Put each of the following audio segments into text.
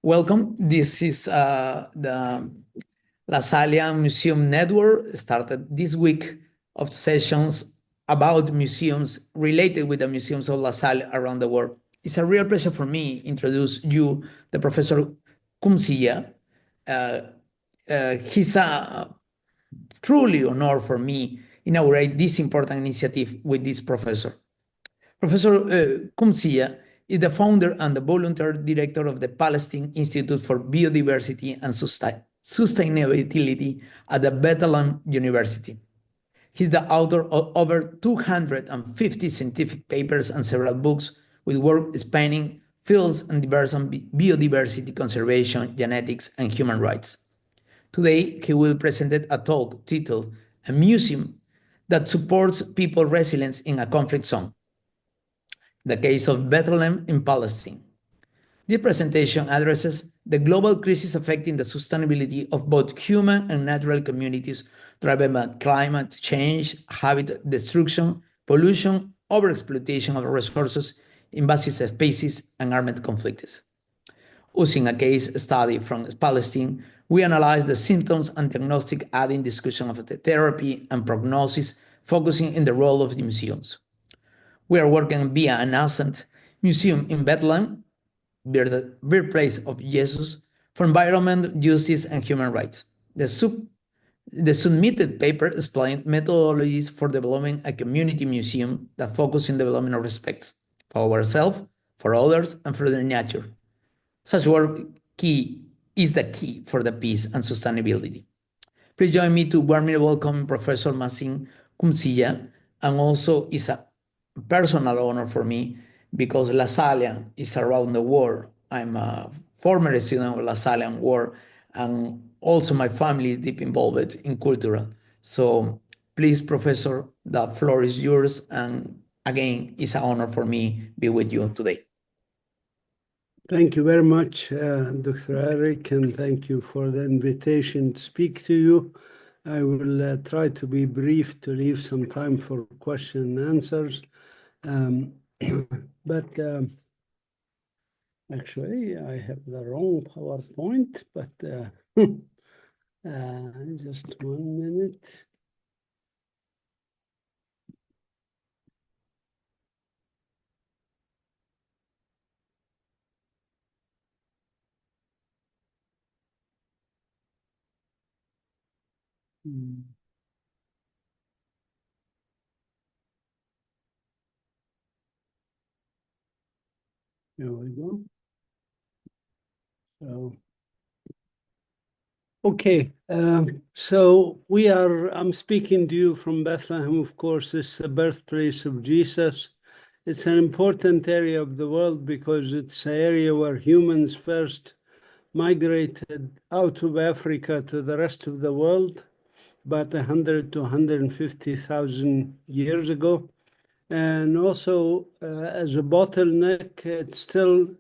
Welcome. This is the La Salia Museum Network, started this week of sessions about museums related with the museums of La Salle around the world. It's a real pleasure for me to introduce you, the Professor Qumsiyeh. He's a truly honor for me inaugurate this important initiative with this professor. Professor Qumsiyeh is the founder and the volunteer director of the Palestine Institute for Biodiversity and Sustainability at the Bethlehem University. He's the author of over 250 scientific papers and several books with work spanning fields and diverse biodiversity conservation, genetics, and human rights. Today, he will present a talk titled "A Museum that Supports People Resilience in a Conflict Zone," the case of Bethlehem in Palestine. This presentation addresses the global crisis affecting the sustainability of both human and natural communities driven by climate change, habitat destruction, pollution, overexploitation of resources, invasive species, and armed conflicts. Using a case study from Palestine, we analyze the symptoms and diagnostic, adding discussion of the therapy and prognosis, focusing on the role of the museums. We are working via a nascent museum in Bethlehem, the birthplace of Jesus, for environment, justice, and human rights. The submitted paper explained methodologies for developing a community museum that focuses on development of respect for ourselves, for others, and for the nature. Such work is the key for the peace and sustainability. Please join me to warmly welcome Professor Mazin Qumsiyeh, and also is a personal honor for me because La Salle is around the world. I'm a former student of La Salle world, and also my family is deep involved in cultural. So please, Professor, the floor is yours. And again, it's an honor for me to be with you today. Thank you very much, Dr. Eric, and thank you for the invitation to speak to you. I will try to be brief to leave some time for question and answers. Actually, I have the wrong PowerPoint, but just 1 minute. There we go. So, okay, so I'm speaking to you from Bethlehem. Of course, it's the birthplace of Jesus. It's an important area of the world because it's an area where humans first migrated out of Africa to the rest of the world about 100 to 150,000 years ago. And also, as a bottleneck, it still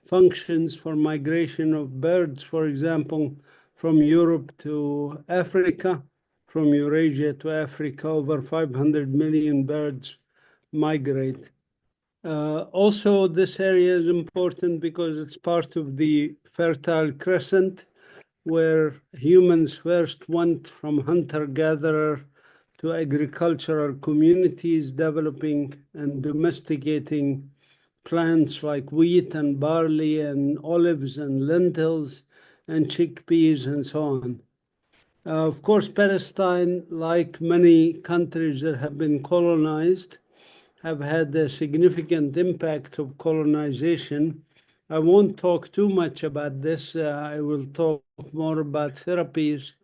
functions for migration of birds, for example, from Europe to Africa, from Eurasia to Africa. Over 500 million birds migrate. Also, this area is important because it's part of the Fertile Crescent, where humans first went from hunter-gatherer to agricultural communities, developing and domesticating plants like wheat and barley and olives and lentils and chickpeas and so on. Of course, Palestine, like many countries that have been colonized, have had a significant impact of colonization. I won't talk too much about this. I will talk more about therapies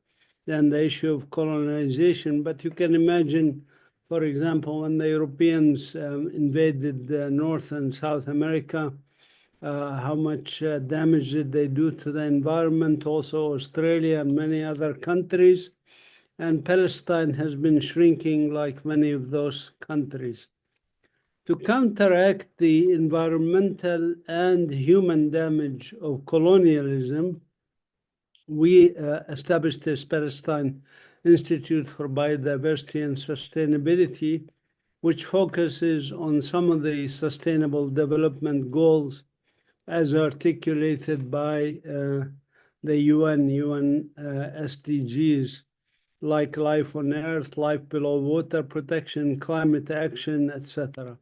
than the issue of colonization. But you can imagine, for example, when the Europeans invaded North and South America, how much damage did they do to the environment, also Australia and many other countries. And Palestine has been shrinking like many of those countries. To counteract the environmental and human damage of colonialism, we established this Palestine Institute for Biodiversity and Sustainability, which focuses on some of the sustainable development goals as articulated by the UN SDGs, like life on Earth, life below water, protection, climate action, etc.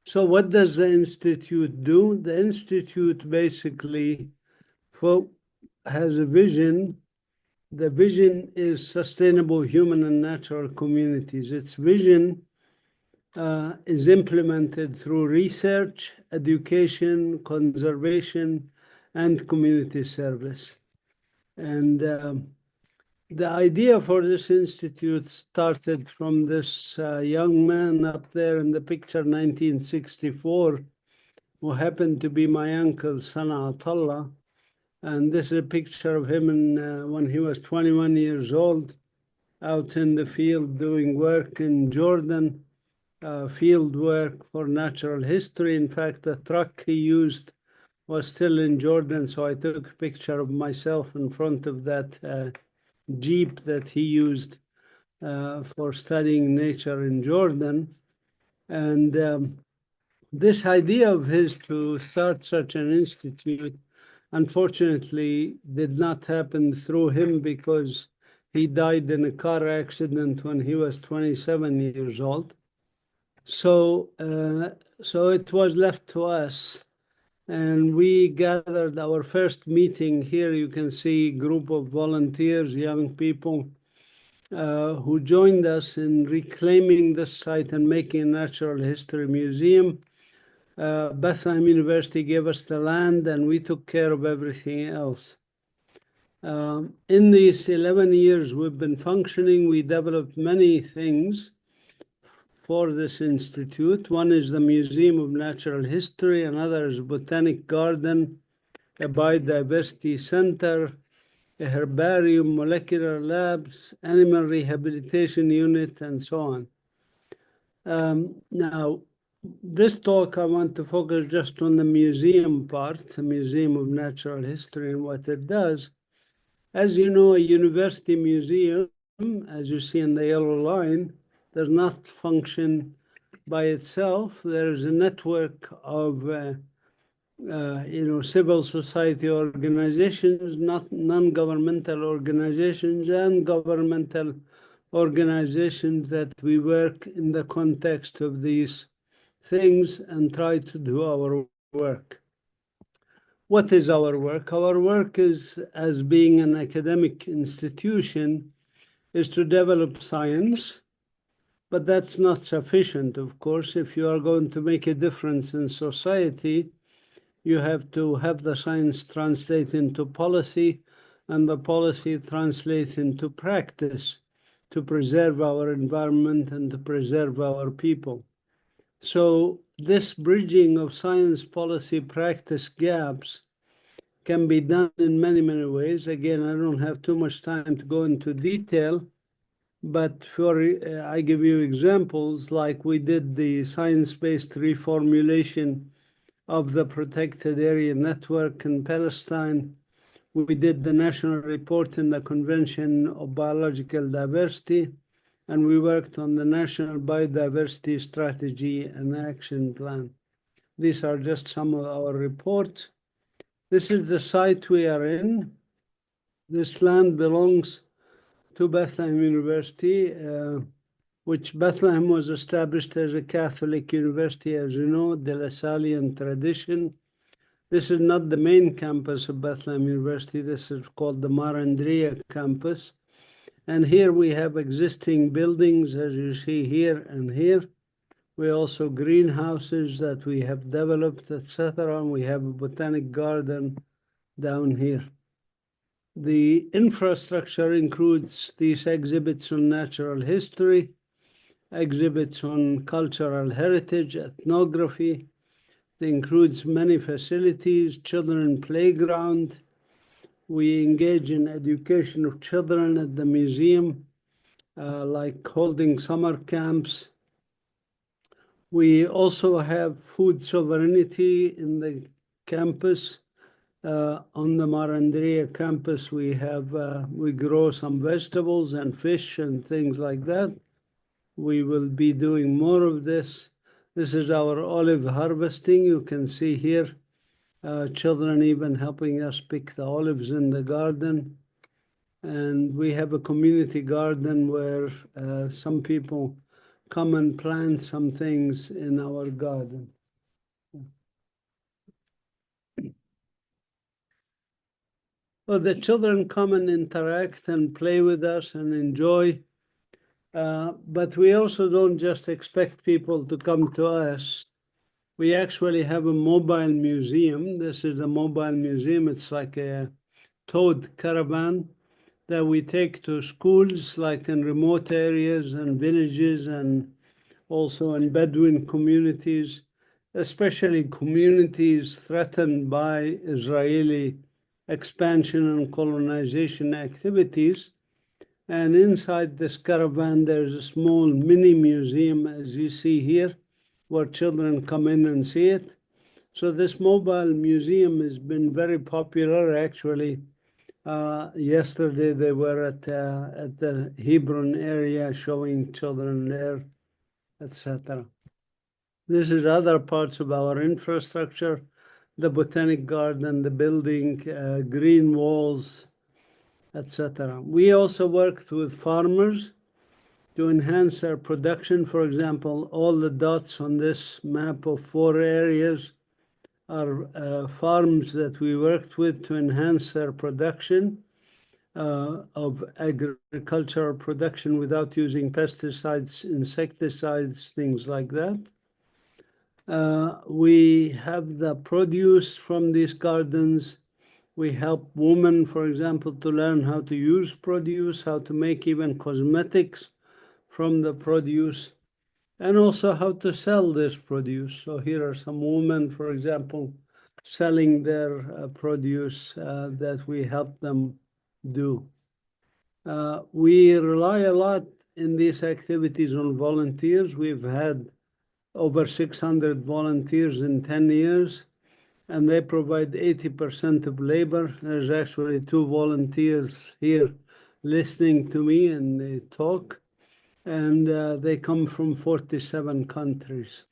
So what does the Institute do? The Institute basically has a vision. The vision is sustainable human and natural communities. Its vision is implemented through research, education, conservation, and community service. And the idea for this institute started from this young man up there in the picture, 1964, who happened to be my uncle, Sana'atullah. And this is a picture of him when he was 21 years old, out in the field doing work in Jordan, field work for natural history. In fact, the truck he used was still in Jordan, so I took a picture of myself in front of that Jeep that he used for studying nature in Jordan. And this idea of his to start such an institute, unfortunately, did not happen through him because he died in a car accident when he was 27 years old. So it was left to us. And we gathered our first meeting here. You can see a group of volunteers, young people, who joined us in reclaiming this site and making a natural history museum. Bethlehem University gave us the land and we took care of everything else. In these 11 years we've been functioning, we developed many things for this institute. One is the Museum of Natural History, another is a botanic garden, a biodiversity center, a herbarium, molecular labs, animal rehabilitation unit, and so on. Now, this talk I want to focus just on the museum part, the Museum of Natural History and what it does. As you know, a university museum, as you see in the yellow line, does not function by itself. There is a network of civil society organizations, non-governmental organizations, and governmental organizations that we work in the context of these things and try to do our work. What is our work? Our work is, as being an academic institution, is to develop science, but that's not sufficient, of course. If you are going to make a difference in society, you have to have the science translate into policy, and the policy translate into practice to preserve our environment and to preserve our people. So this bridging of science policy practice gaps can be done in many, many ways. Again, I don't have too much time to go into detail, but I give you examples, like we did the science-based reformulation of the protected area network in Palestine. We did the national report in the Convention of Biological Diversity, and we worked on the National Biodiversity Strategy and Action Plan. These are just some of our reports. This is the site we are in. This land belongs to Bethlehem University, which Bethlehem was established as a Catholic university, as you know, the Lasallian tradition. This is not the main campus of Bethlehem University. This is called the Marandria campus. And here we have existing buildings, as you see here and here. We also greenhouses that we have developed, etc. And we have a botanic garden down here. The infrastructure includes these exhibits on natural history, exhibits on cultural heritage, ethnography. It includes many facilities, children playground. We engage in education of children at the museum, like holding summer camps. We also have food sovereignty in the campus. On the Marandria campus, we grow some vegetables and fish and things like that. We will be doing more of this. This is our olive harvesting. You can see here children even helping us pick the olives in the garden. And we have a community garden where some people come and plant some things in our garden. Well, the children come and interact and play with us and enjoy. But we also don't just expect people to come to us. We actually have a mobile museum. This is a mobile museum. It's like a towed caravan that we take to schools, like in remote areas and villages, and also in Bedouin communities, especially communities threatened by Israeli expansion and colonization activities. And inside this caravan, there's a small mini museum, as you see here, where children come in and see it. So this mobile museum has been very popular. Actually, yesterday they were at the Hebron area showing children there, etc. This is other parts of our infrastructure, the botanic garden, the building, green walls, etc. We also worked with farmers to enhance their production. For example, all the dots on this map of 4 areas are farms that we worked with to enhance their production of agricultural production without using pesticides, insecticides, things like that. We have the produce from these gardens. We help women, for example, to learn how to use produce, how to make even cosmetics from the produce, and also how to sell this produce. So here are some women, for example, selling their produce that we help them do. We rely a lot in these activities on volunteers. We've had over 600 volunteers in 10 years, and they provide 80% of labor. There's actually 2 volunteers here listening to me, and they talk, and they come from 47 countries.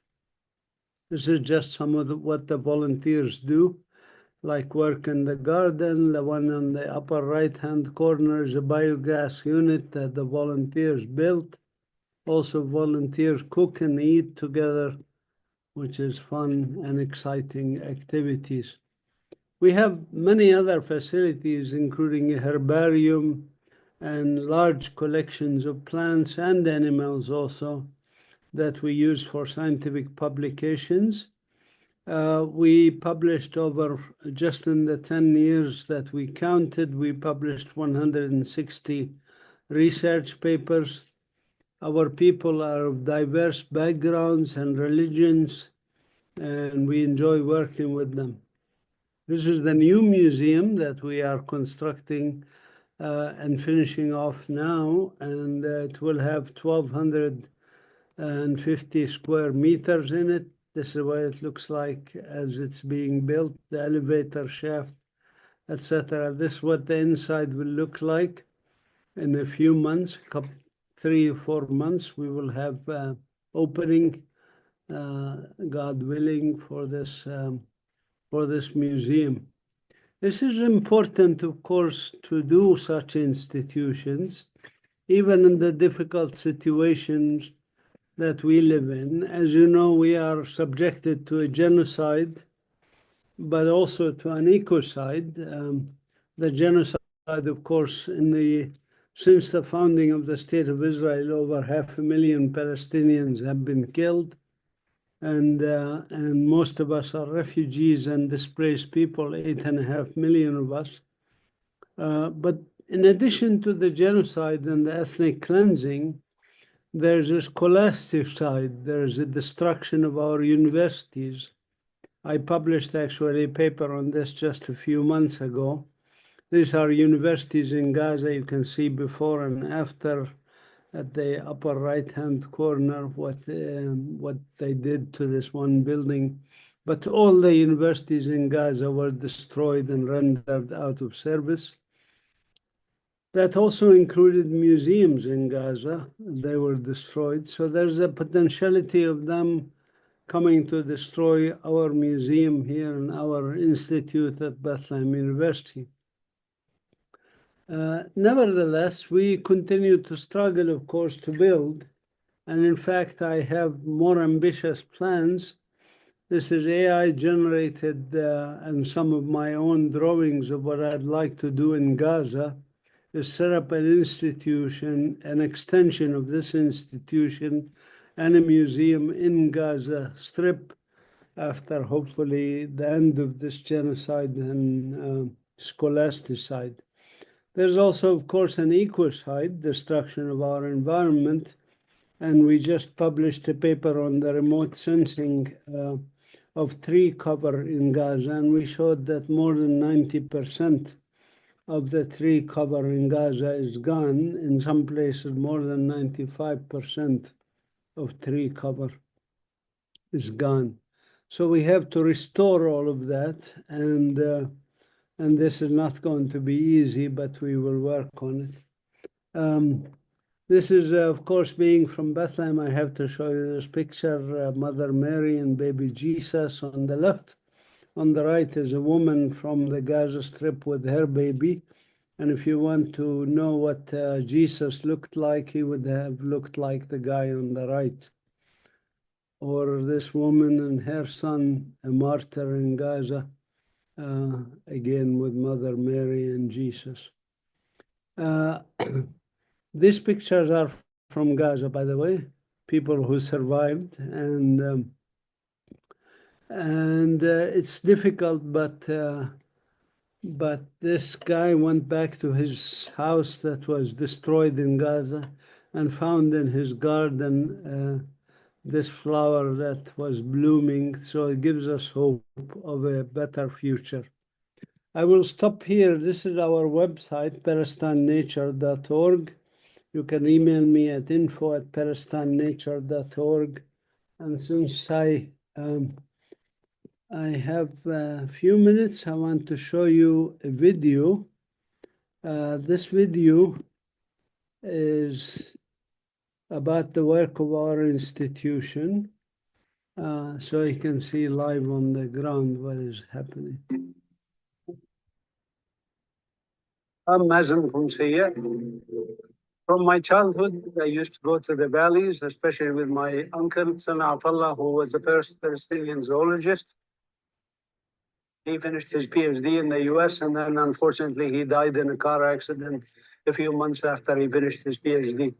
This is just some of what the volunteers do, like work in the garden. The one on the upper right-hand corner is a biogas unit that the volunteers built. Also, volunteers cook and eat together, which is fun and exciting activities. We have many other facilities, including a herbarium and large collections of plants and animals also that we use for scientific publications. We published over, just in the 10 years that we counted, we published 160 research papers. Our people are of diverse backgrounds and religions, and we enjoy working with them. This is the new museum that we are constructing and finishing off now, and it will have 1,250 square meters in it. This is what it looks like as it's being built, the elevator shaft, etc. This is what the inside will look like in a few months, 3 or 4 months. We will have opening, God willing, for this museum. This is important, of course, to do such institutions, even in the difficult situations that we live in. As you know, we are subjected to a genocide, but also to an ecocide. The genocide, of course, since the founding of the State of Israel, over 500,000 Palestinians have been killed. And most of us are refugees and displaced people, 8.5 million of us. But in addition to the genocide and the ethnic cleansing, there's this scholastic side. There's a destruction of our universities. I published actually a paper on this just a few months ago. These are universities in Gaza. You can see before and after at the upper right-hand corner what they did to this one building. But all the universities in Gaza were destroyed and rendered out of service. That also included museums in Gaza. They were destroyed. So there's a potentiality of them coming to destroy our museum here and our institute at Bethlehem University. Nevertheless, we continue to struggle, of course, to build. And in fact, I have more ambitious plans. This is AI generated and some of my own drawings of what I'd like to do in Gaza is set up an institution, an extension of this institution and a museum in Gaza Strip after hopefully the end of this genocide and scholasticide. There's also, of course, an ecocide, destruction of our environment. And we just published a paper on the remote sensing of tree cover in Gaza. And we showed that more than 90% of the tree cover in Gaza is gone. In some places, more than 95% of tree cover is gone. So we have to restore all of that. And this is not going to be easy, but we will work on it. This is, of course, being from Bethlehem, I have to show you this picture, Mother Mary and baby Jesus on the left. On the right is a woman from the Gaza Strip with her baby. And if you want to know what Jesus looked like, he would have looked like the guy on the right. Or this woman and her son, a martyr in Gaza, again with Mother Mary and Jesus. These pictures are from Gaza, by the way, people who survived, and it's difficult, but this guy went back to his house that was destroyed in Gaza and found in his garden this flower that was blooming, so it gives us hope of a better future. I will stop here. This is our website, PalestineNature.org. You can email me at info@palestinenature.org. And since I have a few minutes, I want to show you a video. This video is about the work of our institution, so you can see live on the ground what is happening. I'm Mazin Qumsiyeh. From my childhood, I used to go to the valleys, especially with my uncle, Sana Atallah, who was the first Palestinian zoologist. He finished his PhD in the US, and then unfortunately he died in a car accident a few months after he finished his PhD.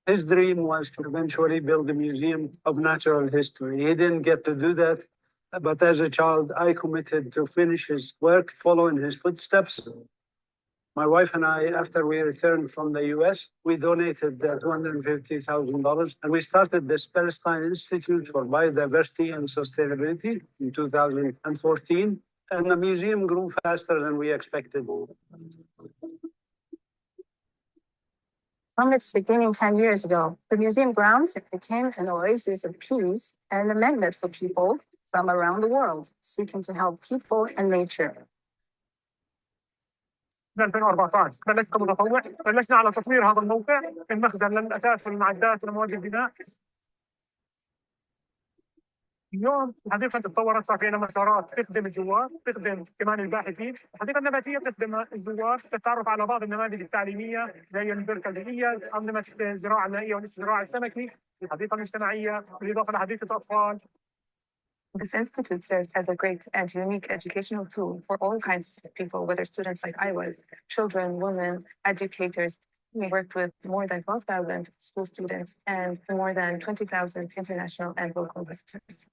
His dream was to eventually build a museum of natural history. He didn't get to do that, but as a child, I committed to finish his work, follow in his footsteps. My wife and I, after we returned from the US, we donated $250,000, and we started this Palestine Institute for Biodiversity and Sustainability in 2014. And the museum grew faster than we expected. From its beginning 10 years ago, the museum grounds became an oasis of peace and a magnet for people from around the world seeking to help people and nature. من 2014 بلشت كمتطوع، بلشنا على تطوير هذا الموقع، المخزن للأثاث والمعدات والمواد البناء. اليوم الحديقة تطورت، صار في عندنا مسارات تخدم الزوار، تخدم كمان الباحثين. الحديقة النباتية بتخدم الزوار للتعرف على بعض النماذج التعليمية زي البركة البيئية، أنظمة الزراعة المائية والاستزراع السمكي، الحديقة الاجتماعية، بالإضافة لحديقة أطفال. This institute serves as a great and unique educational tool for all kinds of people, whether students like I was, children, women, educators. We worked with more than 12,000 school students and more than 20,000 international and local visitors.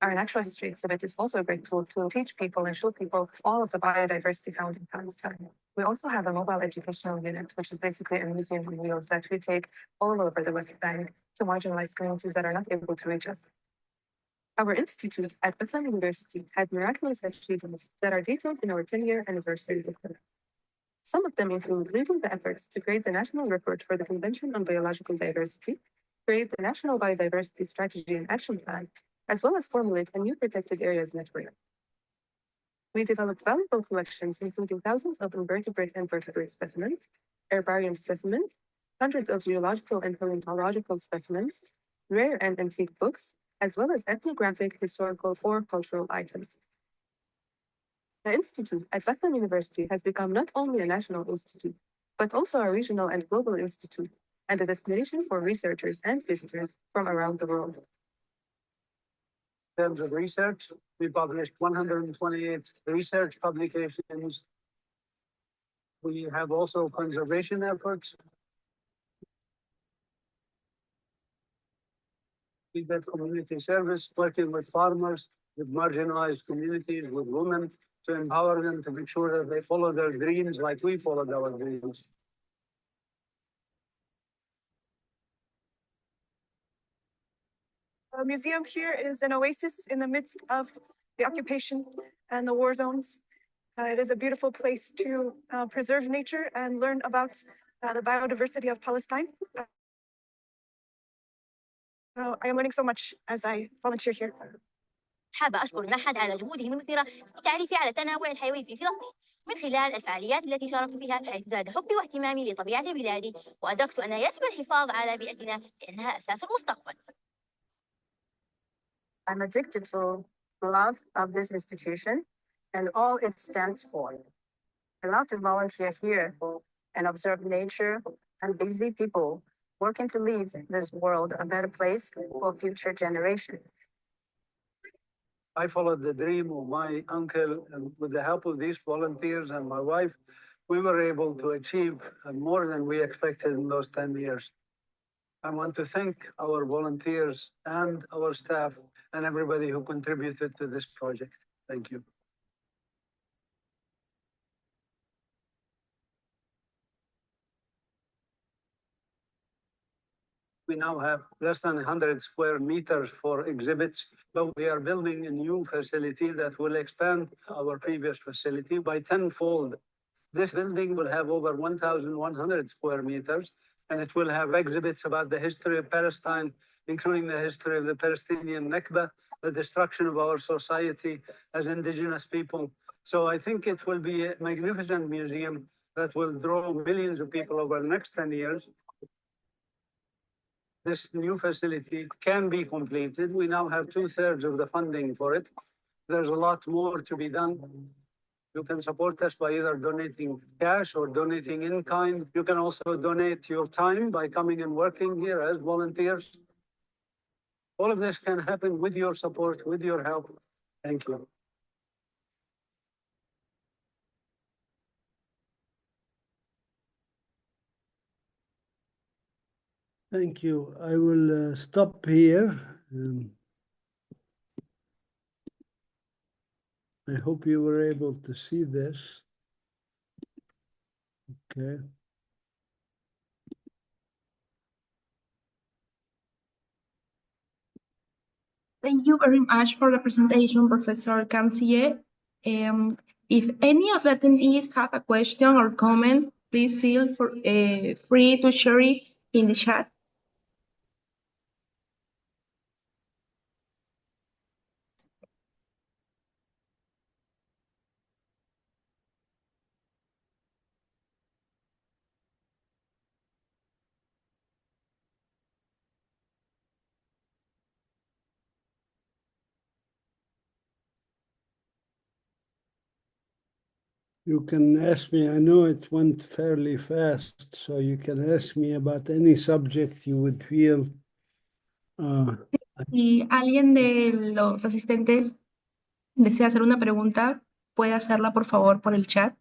Our natural history exhibit is also a great tool to teach people and show people all of the biodiversity found in Palestine. We also have a mobile educational unit, which is basically a museum on wheels that we take all over the West Bank to marginalized communities that are not able to reach us. Our institute at Bethlehem University had miraculous achievements that are detailed in our 10-year anniversary document. Some of them include leading the efforts to create the National Report for the Convention on Biological Diversity, create the National Biodiversity Strategy and Action Plan, as well as formulate a new protected areas network. We developed valuable collections, including thousands of invertebrate and vertebrate specimens, herbarium specimens, hundreds of geological and paleontological specimens, rare and antique books, as well as ethnographic, historical, or cultural items. The Institute at Bethlehem University has become not only a national institute, but also a regional and global institute, and a destination for researchers and visitors from around the world. In terms of research, we published 128 research publications. We have also conservation efforts. We did community service, working with farmers, with marginalized communities, with women, to empower them to make sure that they follow their dreams like we followed our dreams. The museum here is an oasis in the midst of the occupation and the war zones. It is a beautiful place to preserve nature and learn about the biodiversity of Palestine. I am learning so much as I volunteer here. حابة أشكر المعهد على جهوده المثيرة في تعريفي على التنوع الحيوي في فلسطين من خلال الفعاليات التي شاركت فيها، حيث زاد حبي واهتمامي لطبيعة بلادي، وأدركت أن يجب الحفاظ على بيئتنا لأنها أساس المستقبل. I'm addicted to love of this institution and all it stands for. I love to volunteer here and observe nature and busy people working to leave this world a better place for future generations. I followed the dream of my uncle, and with the help of these volunteers and my wife, we were able to achieve more than we expected in those 10 years. I want to thank our volunteers and our staff and everybody who contributed to this project. Thank you. We now have less than 100 square meters for exhibits, but we are building a new facility that will expand our previous facility by tenfold. This building will have over 1,100 square meters, and it will have exhibits about the history of Palestine, including the history of the Palestinian Nakba, the destruction of our society as indigenous people. So I think it will be a magnificent museum that will draw millions of people over the next 10 years. This new facility can be completed. We now have 2/3 of the funding for it. There's a lot more to be done. You can support us by either donating cash or donating in kind. You can also donate your time by coming and working here as volunteers. All of this can happen with your support, with your help. Thank you. Thank you. I will stop here. I hope you were able to see this. Okay. Thank you very much for the presentation, Professor Qumsiyeh. If any of the attendees have a question or comment, please feel free to share it in the chat. You can ask me, I know it went fairly fast, so you can ask me about any subject you would feel. Si alguien de los asistentes desea hacer una pregunta, puede hacerla por favor por el chat.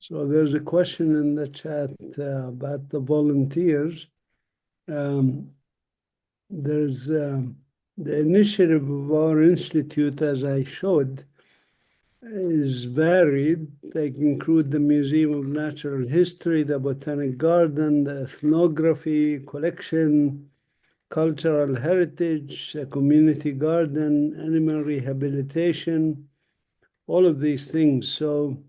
So there's a question in the chat about the volunteers. There's the initiative of our institute, as I showed, is varied. They include the Museum of Natural History, the Botanic Garden, the ethnography collection, cultural heritage, a community garden, animal rehabilitation, all of these things. So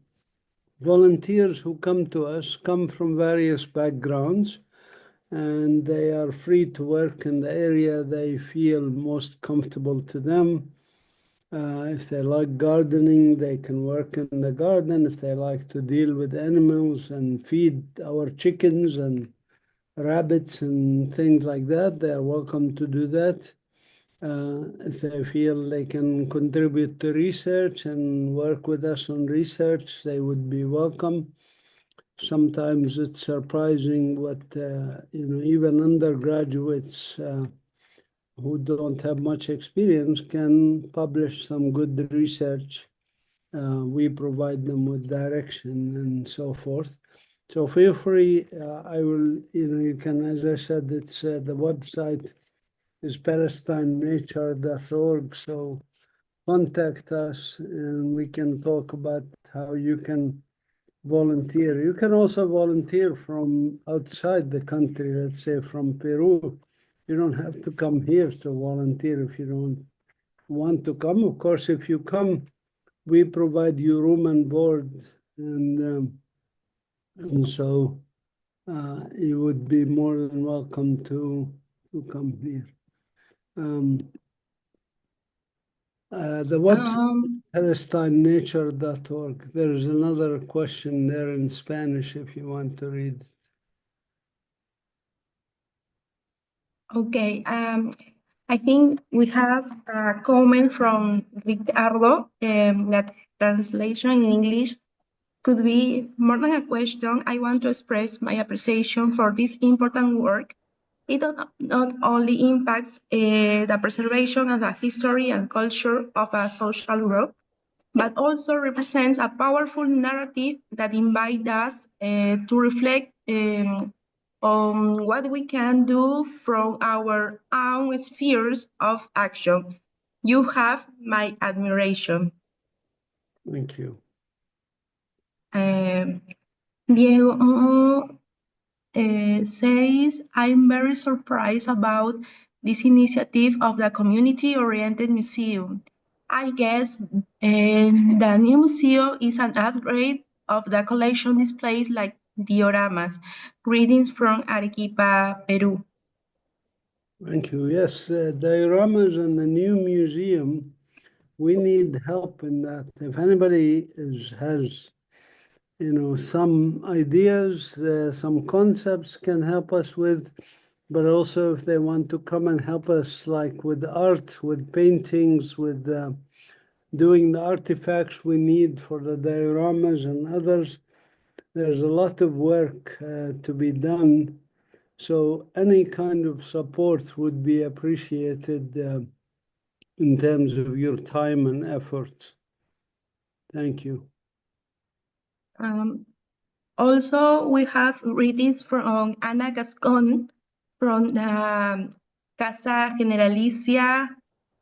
volunteers who come to us come from various backgrounds, and they are free to work in the area they feel most comfortable to them. If they like gardening, they can work in the garden. If they like to deal with animals and feed our chickens and rabbits and things like that, they are welcome to do that. If they feel they can contribute to research and work with us on research, they would be welcome. Sometimes it's surprising what, even undergraduates who don't have much experience can publish some good research. We provide them with direction and so forth. So feel free, I will, you can, as I said, it's the website is palestinenature.org. So contact us and we can talk about how you can volunteer. You can also volunteer from outside the country, let's say from Peru. You don't have to come here to volunteer if you don't want to come. Of course, if you come, we provide you room and board, and so you would be more than welcome to come here. The website palestinenature.org. There's another question there in Spanish if you want to read it. Okay, I think we have a comment from Ricardo that translation in English could be more than a question. I want to express my appreciation for this important work. It not only impacts the preservation of the history and culture of a social group, but also represents a powerful narrative that invites us to reflect on what we can do from our own spheres of action. You have my admiration. Thank you. Diego says, I'm very surprised about this initiative of the community-oriented museum. I guess the new museum is an upgrade of the collection displays like dioramas, greetings from Arequipa, Peru. Thank you. Yes, dioramas and the new museum, we need help in that. If anybody has some ideas, some concepts can help us with, but also if they want to come and help us like with art, with paintings, with doing the artifacts we need for the dioramas and others, there's a lot of work to be done. So any kind of support would be appreciated in terms of your time and effort. Thank you. Also, we have readings from Ana Gascon from the Casa Generalicia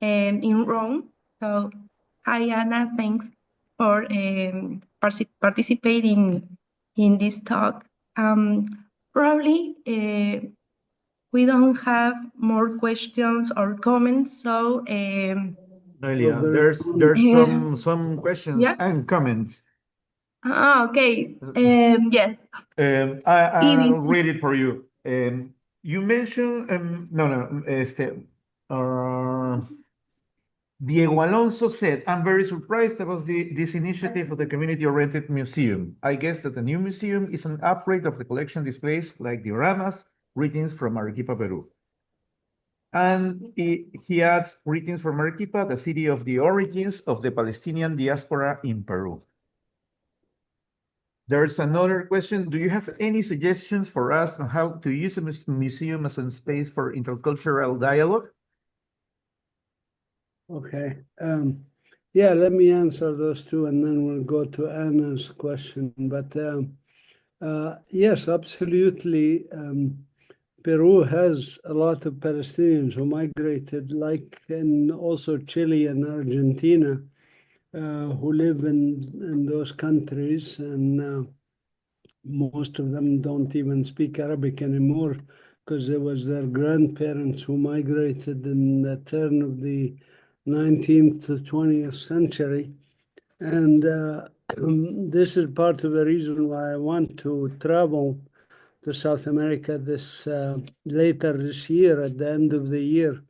in Rome. So, hi Ana, thanks for participating in this talk. Probably we don't have more questions or comments, so Noelia, there's some questions and comments. Okay. Yes. I'll read it for you. You mentioned Diego Alonso said, I'm very surprised about this initiative of the community-oriented museum. I guess that the new museum is an upgrade of the collection displays like dioramas, greetings from Arequipa, Peru. And he adds, greetings from Arequipa, the city of the origins of the Palestinian diaspora in Peru. There's another question. Do you have any suggestions for us on how to use a museum as a space for intercultural dialogue? Okay. Yeah, let me answer those two and then we'll go to Anna's question. But yes, absolutely. Peru has a lot of Palestinians who migrated, like in also Chile and Argentina, who live in those countries, and most of them don't even speak Arabic anymore because it was their grandparents who migrated in the turn of the 19th to 20th century. And this is part of the reason why I want to travel to South America later this year, at the end of the year,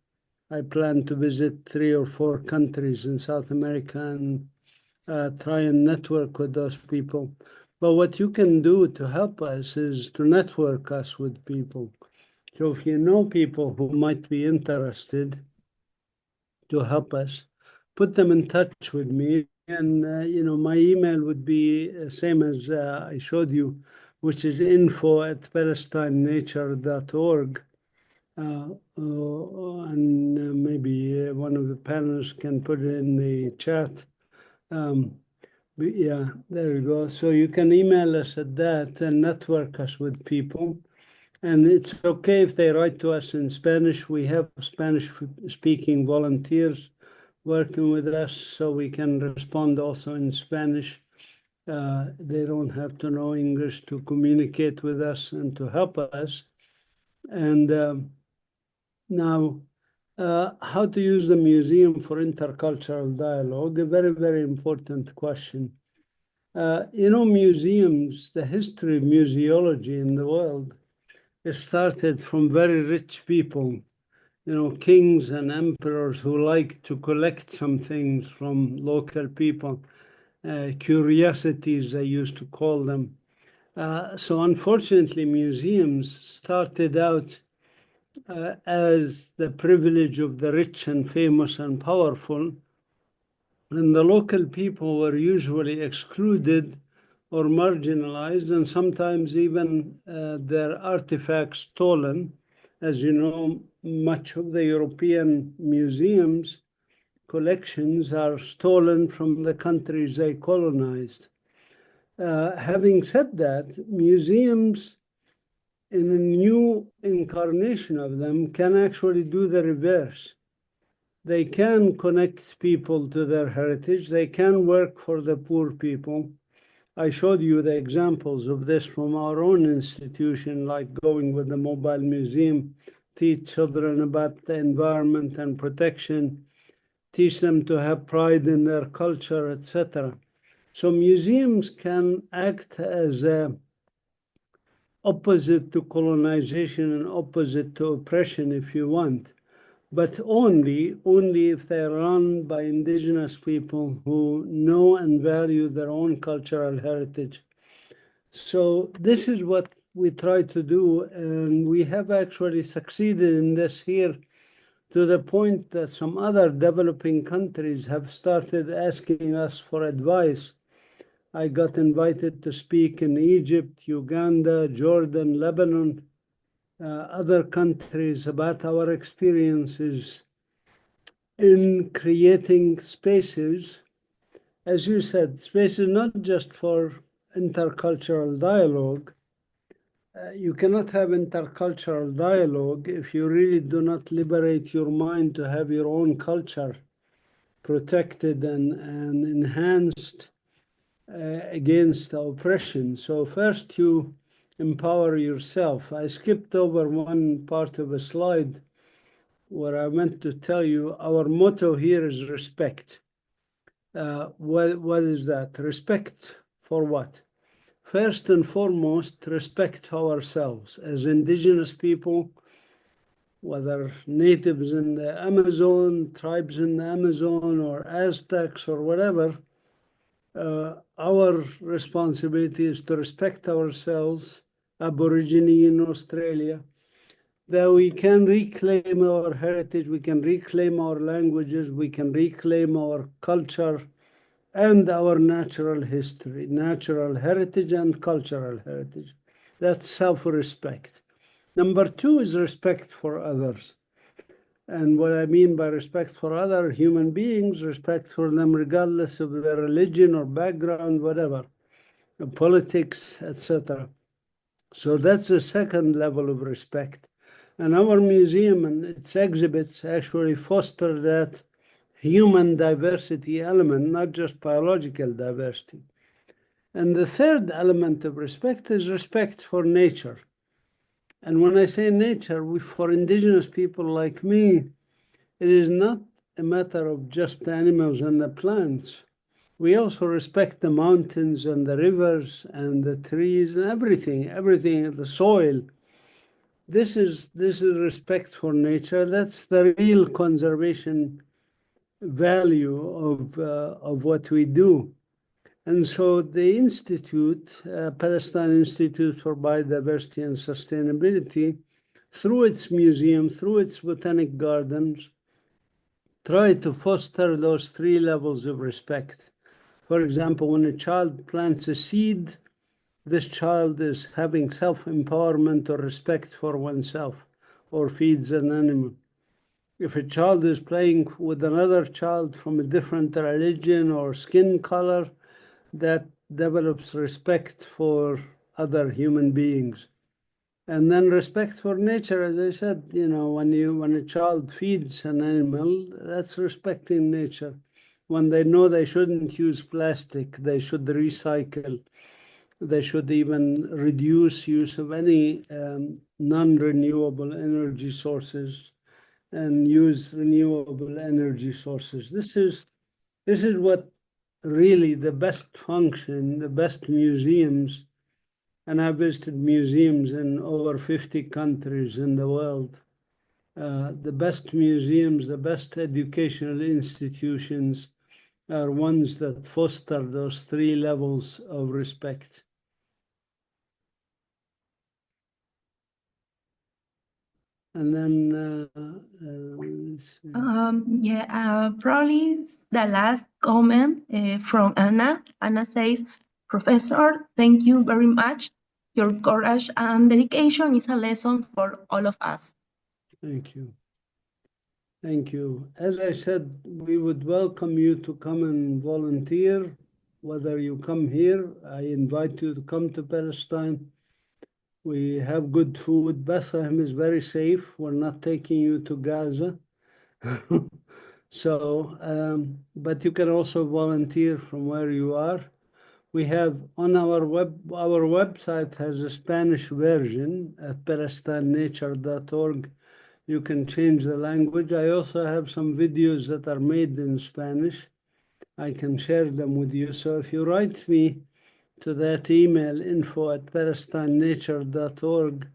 I plan to visit 3 or 4 countries in South America and try and network with those people. But what you can do to help us is to network us with people. So if you know people who might be interested to help us, put them in touch with me. And, my email would be the same as I showed you, which is info@palestinenature.org. And maybe one of the panelists can put it in the chat. Yeah, there you go. So you can email us at that and network us with people. And it's okay if they write to us in Spanish. We have Spanish-speaking volunteers working with us, so we can respond also in Spanish. They don't have to know English to communicate with us and to help us. And now, how to use the museum for intercultural dialogue, a very, very important question. Museums, the history of museology in the world, it started from very rich people, kings and emperors who liked to collect some things from local people, curiosities, they used to call them. So unfortunately, museums started out as the privilege of the rich and famous and powerful, and the local people were usually excluded or marginalized, and sometimes even their artifacts stolen. As you know, much of the European museums collections are stolen from the countries they colonized. Having said that, museums in a new incarnation of them can actually do the reverse. They can connect people to their heritage. They can work for the poor people. I showed you the examples of this from our own institution, like going with the mobile museum, teach children about the environment and protection, teach them to have pride in their culture, etc. So museums can act as a opposite to colonization and opposite to oppression, if you want, but only if they're run by indigenous people who know and value their own cultural heritage. So this is what we try to do, and we have actually succeeded in this here, to the point that some other developing countries have started asking us for advice. I got invited to speak in Egypt, Uganda, Jordan, Lebanon, other countries about our experiences in creating spaces. As you said, spaces not just for intercultural dialogue. You cannot have intercultural dialogue if you really do not liberate your mind to have your own culture protected and enhanced against oppression. So first you empower yourself. I skipped over one part of a slide where I meant to tell you our motto here is respect. What is that? Respect for what? First and foremost, respect ourselves as indigenous people, whether natives in the Amazon, tribes in the Amazon, or Aztecs, or whatever. Our responsibility is to respect ourselves, Aborigine in Australia, that we can reclaim our heritage, we can reclaim our languages, we can reclaim our culture and our natural history, natural heritage and cultural heritage. That's self-respect. Number 2 is respect for others. And what I mean by respect for other human beings, respect for them regardless of their religion or background, whatever, politics, etc. So that's the second level of respect. And our museum and its exhibits actually foster that human diversity element, not just biological diversity. And the third element of respect is respect for nature. And when I say nature, for indigenous people like me, it is not a matter of just the animals and the plants. We also respect the mountains and the rivers and the trees and everything, the soil. this is respect for nature. That's the real conservation value of what we do. And so the Institute, Palestine Institute for Biodiversity and Sustainability, through its museum, through its botanic gardens, try to foster those 3 levels of respect. For example, when a child plants a seed, this child is having self-empowerment or respect for oneself, or feeds an animal. If a child is playing with another child from a different religion or skin color, that develops respect for other human beings. And then respect for nature, as I said, you know, when a child feeds an animal, that's respecting nature. When they know they shouldn't use plastic, they should recycle. They should even reduce use of any non-renewable energy sources and use renewable energy sources. This is what really the best function, the best museums, and I've visited museums in over 50 countries in the world. The best museums, the best educational institutions are ones that foster those 3 levels of respect. And then, let's see. Probably the last comment from Anna. Anna says, Professor, thank you very much. Your courage and dedication is a lesson for all of us. Thank you. Thank you. As I said, we would welcome you to come and volunteer, whether you come here. I invite you to come to Palestine. We have good food. Bethlehem is very safe. We're not taking you to Gaza. So, but you can also volunteer from where you are. We have on our website has a Spanish version at palestinenature.org. You can change the language. I also have some videos that are made in Spanish. I can share them with you. So if you write me to that email, info@palestinenature.org,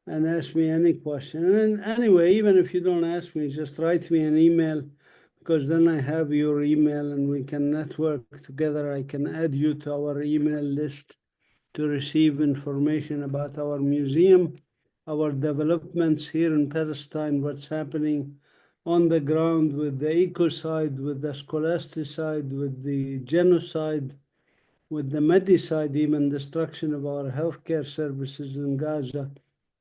and ask me any question. And anyway, even if you don't ask me, just write me an email, because then I have your email and we can network together. I can add you to our email list to receive information about our museum, our developments here in Palestine, what's happening on the ground with the ecocide, with the scholasticide, with the genocide, with the medicide, even destruction of our healthcare services in Gaza.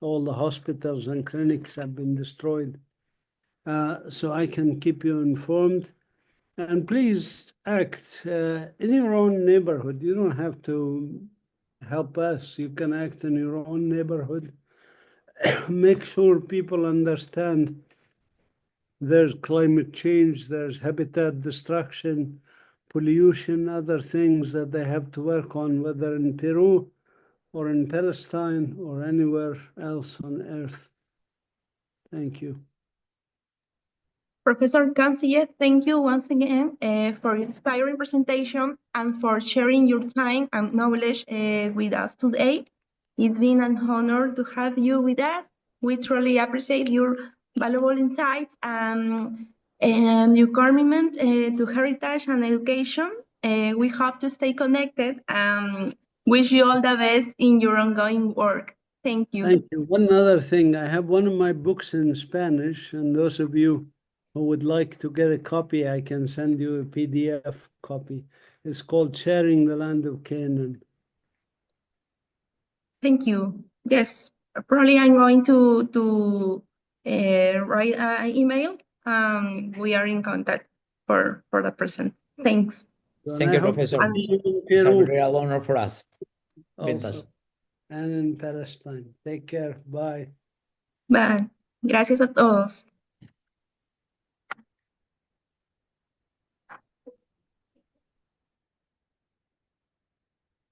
All the hospitals and clinics have been destroyed. So I can keep you informed. And please act in your own neighborhood. You don't have to help us. You can act in your own neighborhood. Make sure people understand there's climate change, there's habitat destruction, pollution, other things that they have to work on, whether in Peru or in Palestine or anywhere else on earth. Thank you. Professor Qumsiyeh, thank you once again for your inspiring presentation and for sharing your time and knowledge with us today. It's been an honor to have you with us. We truly appreciate your valuable insights and your commitment to heritage and education. We hope to stay connected and wish you all the best in your ongoing work. Thank you. Thank you. One other thing, I have one of my books in Spanish, and those of you who would like to get a copy, I can send you a PDF copy. It's called Sharing the Land of Canaan. Thank you. Yes, probably I'm going to write an email. We are in contact for the present. Thanks. Thank you, Professor. It's a real honor for us. Also, and in Palestine. Take care. Bye. Bye. Gracias a todos.